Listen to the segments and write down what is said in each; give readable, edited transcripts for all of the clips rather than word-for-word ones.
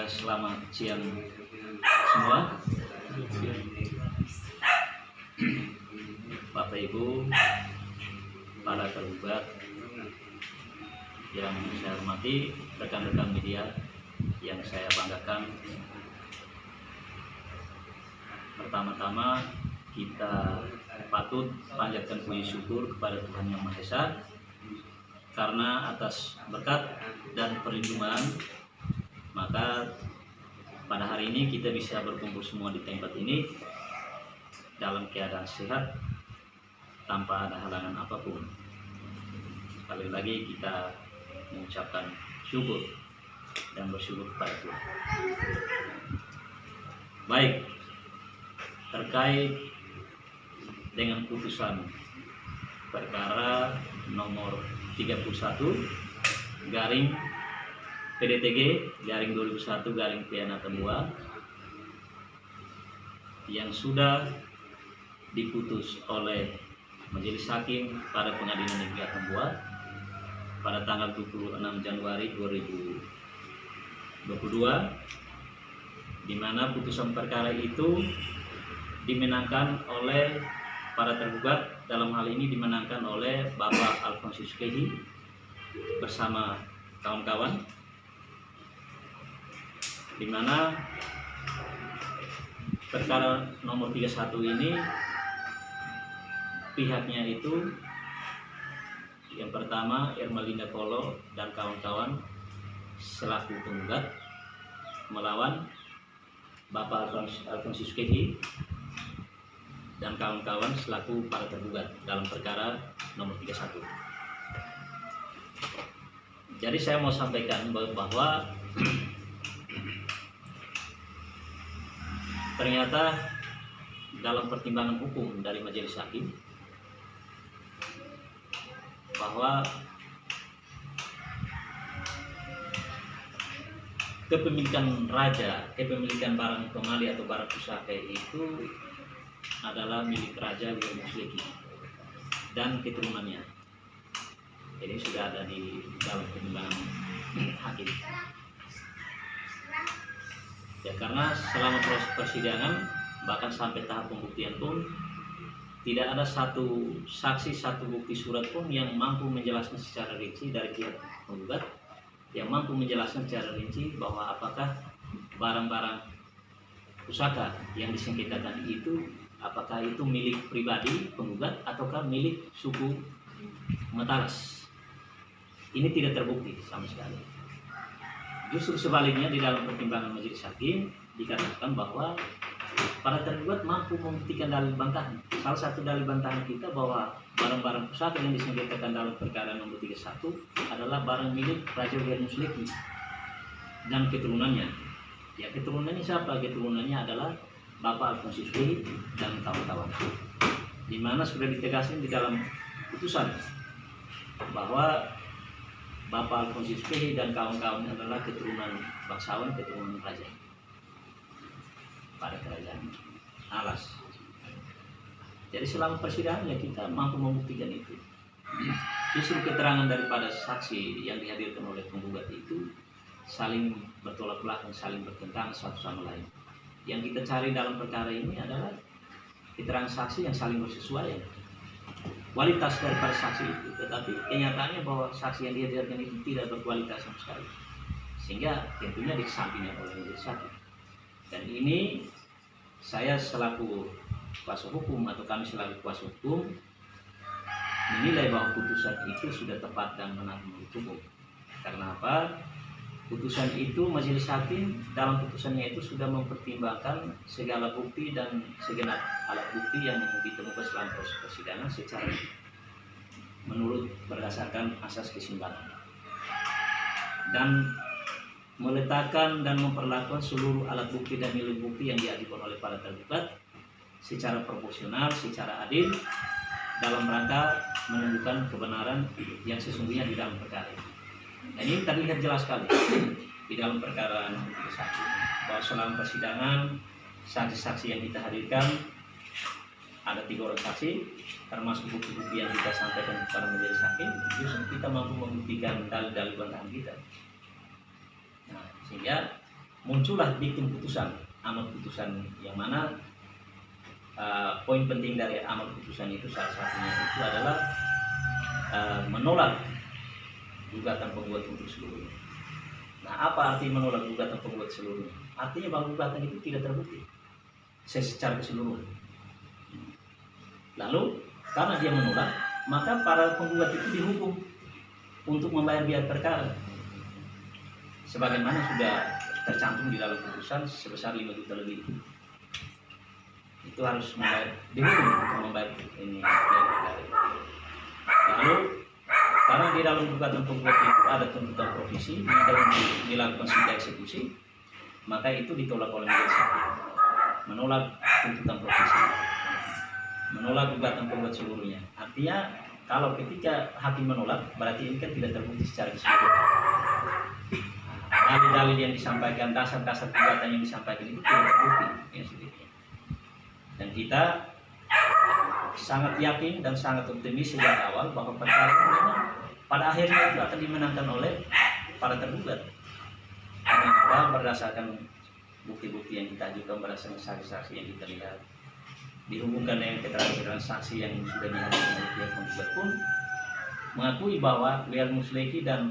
Selamat siang semua, Bapak Ibu, para tergugat yang saya hormati, rekan-rekan media yang saya banggakan. Pertama-tama kita patut panjatkan puji syukur kepada Tuhan Yang Maha Esa karena atas berkat dan perlindungan maka pada hari ini kita bisa berkumpul semua di tempat ini dalam keadaan sehat tanpa ada halangan apapun. Sekali lagi kita mengucapkan syukur dan bersyukur kepada Tuhan. Baik, terkait dengan putusan perkara nomor 31 garing PDTG garing 2001 garing PN Atambua yang sudah diputus oleh Majelis Hakim pada Pengadilan Negeri Atambua pada tanggal 26 Januari 2022, di mana putusan perkara itu dimenangkan oleh para tergugat. Dalam hal ini dimenangkan oleh Bapak Alfonsus Kehi bersama kawan-kawan, di mana perkara nomor 31 ini pihaknya itu yang pertama Ermelinda Kolo dan kawan-kawan selaku penggugat melawan Bapak Alfonsus Kehi dan kawan-kawan selaku para tergugat dalam perkara nomor 31. Jadi saya mau sampaikan bahwa ternyata dalam pertimbangan hukum dari Majelis Hakim bahwa kepemilikan raja, kepemilikan barang pemali atau barang pusaka itu adalah milik Raja Wirmusleki dan keturunannya. Jadi sudah ada di dalam pertimbangan hakim. Ya, karena selama proses persidangan bahkan sampai tahap pembuktian pun tidak ada satu saksi, satu bukti surat pun yang mampu menjelaskan secara rinci dari pihak penggugat, yang mampu menjelaskan secara rinci bahwa apakah barang-barang pusaka yang disengketakan itu apakah itu milik pribadi penggugat ataukah milik suku Matalas. Ini tidak terbukti sama sekali. Justru sebaliknya, di dalam pertimbangan Majelis Hakim dikatakan bahwa para tergugat mampu membuktikan dalil bantahan. Salah satu dalil bantahan kita bahwa barang-barang pusaka yang disengketakan dalam perkara nomor 31 adalah barang milik Raja Wirmusleki dan keturunannya. Ya, keturunannya siapa? Keturunannya adalah Bapak Alfonsus Kehi dan kawan-kawan. Di mana sudah ditegaskan di dalam putusan bahwa Bapak Alfonsus Kehi dan kawan-kawan adalah keturunan bangsawan, keturunan raja pada kerajaan Alas. Jadi selama persidangan ya kita mampu membuktikan itu. Justru keterangan daripada saksi yang dihadirkan oleh penggugat itu saling bertolak belakang, saling bertentangan satu sama lain. Yang kita cari dalam perkara ini adalah keterangan saksi yang saling bersesuaian, kualitas daripada saksi itu. Tetapi kenyataannya bahwa saksi yang dihadirkan itu tidak berkualitas sama sekali, sehingga tentunya dikesampingkan oleh Majelis Hakim. Dan ini saya selaku kuasa hukum atau kami selaku kuasa hukum menilai bahwa putusan itu sudah tepat dan benar menurut hukum. Karena apa? Putusan itu Majelis Hakim dalam putusannya itu sudah mempertimbangkan segala bukti dan segenap alat bukti yang ditemukan selama proses persidangan secara menurut berdasarkan asas keseimbangan dan meletakkan dan memperlakukan seluruh alat bukti dan nilai bukti yang diajukan oleh para tergugat secara proporsional, secara adil dalam rangka menunjukkan kebenaran yang sesungguhnya di dalam perkara ini. Dan ini terlihat jelas sekali di dalam perkara nomor 31 bahwa selama persidangan saksi-saksi yang kita hadirkan ada 3 orang saksi, termasuk bukti-bukti yang kita sampaikan kepada Majelis Hakim, justru kita mampu membuktikan dalil-dalil bantahan kita. Nah, sehingga muncullah diktum putusan, amar putusan yang mana poin penting dari amar putusan itu salah satunya itu adalah menolak gugatan penggugat untuk seluruhnya. Nah, apa arti menolak gugatan penggugat seluruhnya? Artinya bahwa gugatan itu tidak terbukti secara keseluruhan. Lalu karena dia menolak, maka para penggugat itu dihukum untuk membayar biaya perkara sebagaimana sudah tercantum di dalam putusan sebesar 5 juta lebih. Itu harus dihukum untuk membayar ini biaya perkara. Lalu karena di dalam gugatan penggugat itu ada tuntutan provisi dalam dilakukan sidang eksekusi, maka itu ditolak oleh majelis hakim. Menolak tuntutan provisi, menolak gugatan penggugat seluruhnya. Artinya kalau ketika hakim menolak, berarti ini kan tidak terbukti secara keseluruhan. Dalil-dalil yang disampaikan, dasar-dasar gugatan yang disampaikan itu tidak terbukti, ya sedikit. Dan kita sangat yakin dan sangat optimis sejak awal bahwa perkara ini pada akhirnya itu akan dimenangkan oleh para tergugat. Karena berdasarkan bukti-bukti yang kita ajukan, berdasarkan saksi-saksi yang kita lihat, dihubungkan dengan keterangan-keterangan saksi yang sudah dihadirkan oleh pihak penggugat pun mengakui bahwa Lial Musleki dan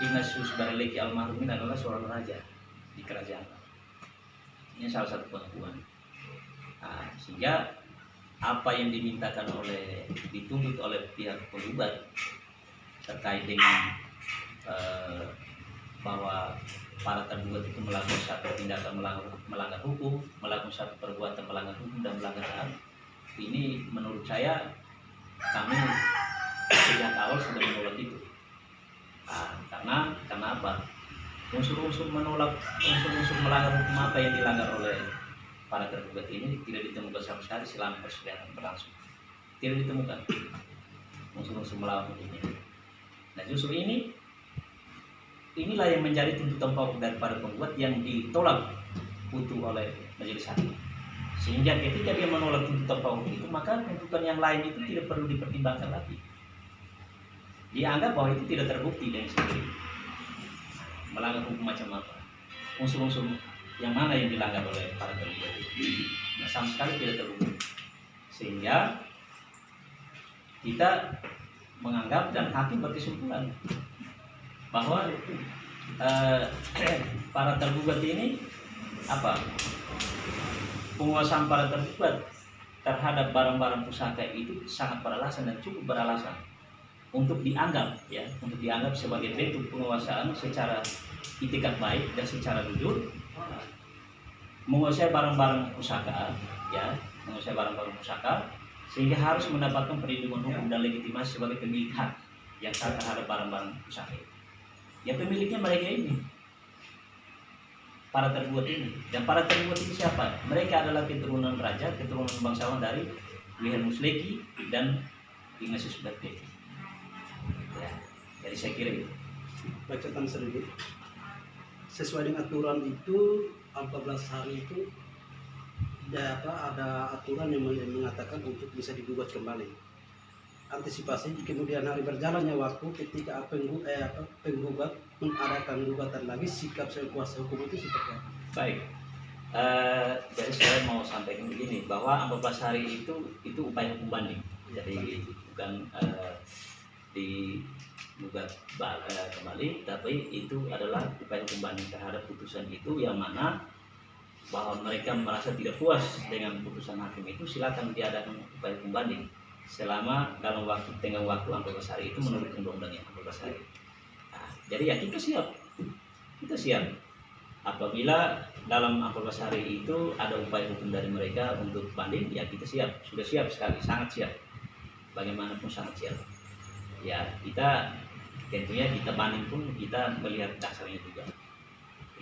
Ignatius Bareleki almarhumin adalah seorang raja di kerajaan. Ini salah satu pengakuan. Nah, sehingga apa yang dimintakan dituntut oleh pihak penggugat terkait dengan bahwa para tergugat itu melakukan satu tindakan melanggar hukum, melakukan satu perbuatan melanggar hukum dan melanggar HAM, ini menurut saya kami sejak awal sudah menolak itu. Karena apa? Unsur-unsur melanggar hukum apa yang dilanggar oleh para tergugat ini tidak ditemukan sama sekali selama persidangan berlangsung. Tidak ditemukan unsur-unsur melawan ini. Nah, justru inilah yang menjadi tuntutan pokok dari para penggugat yang ditolak utuh oleh majelis hakim. Sehingga ketika dia menolak tuntutan pokok itu, maka tuntutan yang lain itu tidak perlu dipertimbangkan lagi. Dianggap bahwa itu tidak terbukti dengan sendiri. Melanggar hukum macam apa? Unsur-unsur yang mana yang dilanggar oleh para tergugat itu? Nah, sama sekali tidak terbukti. Sehingga kita menganggap dan hakim berkesimpulan bahwa para tergugat ini penguasaan para tergugat terhadap barang-barang pusaka itu sangat beralasan dan cukup beralasan untuk dianggap sebagai bentuk penguasaan secara itikat baik dan secara jujur menguasai barang-barang pusaka, sehingga harus mendapatkan perlindungan hukum dan legitimasi sebagai pemilik hak yang sah terhadap barang-barang pusaka. Ya, pemiliknya mereka ini, para tergugat ini. Dan para tergugat ini siapa? Mereka adalah keturunan raja, keturunan bangsawan dari Lial Musleki dan Ignatius Bareleki. Ya, jadi saya kira itu. Bacaan sedikit. Sesuai dengan aturan itu 14 hari itu ada aturan yang mengatakan untuk bisa digugat kembali. Antisipasi kemudian hari berjalannya waktu ketika penggugat mengadakan gugatan lagi, sikap kuasa hukum itu seperti apa? Baik, jadi saya mau sampaikan begini bahwa 14 hari itu upaya hukum banding, jadi bukan digugat kembali, tapi itu adalah upaya hukum banding terhadap putusan itu, yang mana bahwa mereka merasa tidak puas dengan putusan hakim itu, silakan diadakan upaya hukum banding selama dalam tenggang waktu 14 hari itu menurut undang-undangnya 14 hari. Nah, jadi ya kita siap apabila dalam 14 hari itu ada upaya hukum dari mereka untuk banding, ya kita sudah siap sekali, sangat siap, bagaimanapun sangat siap. Ya, kita tentunya kita banding pun kita melihat dasarnya juga.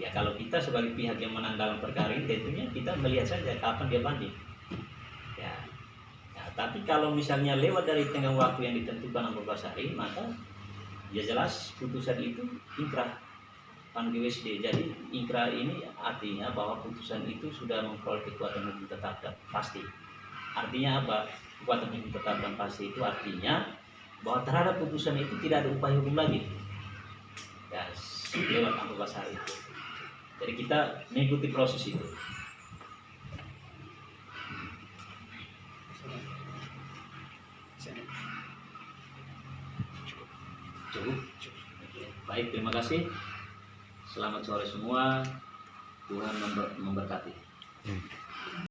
Ya, kalau kita sebagai pihak yang menang dalam perkara ini, tentunya kita melihat saja kapan dia banding. Ya, tapi kalau misalnya lewat dari tenggang waktu yang ditentukan 14 hari, maka ya jelas putusan itu inkrah pan GWSD. Jadi inkrah ini artinya bahwa putusan itu sudah memperoleh kekuatan hukum tetap dan pasti. Artinya apa? Kekuatan hukum tetap dan pasti itu artinya bahwa terhadap putusan itu tidak ada upaya hukum lagi. Ya, lewat 14 hari itu. Jadi kita mengikuti proses itu. Cukup. Oke. Baik, terima kasih. Selamat sore semua. Tuhan memberkati.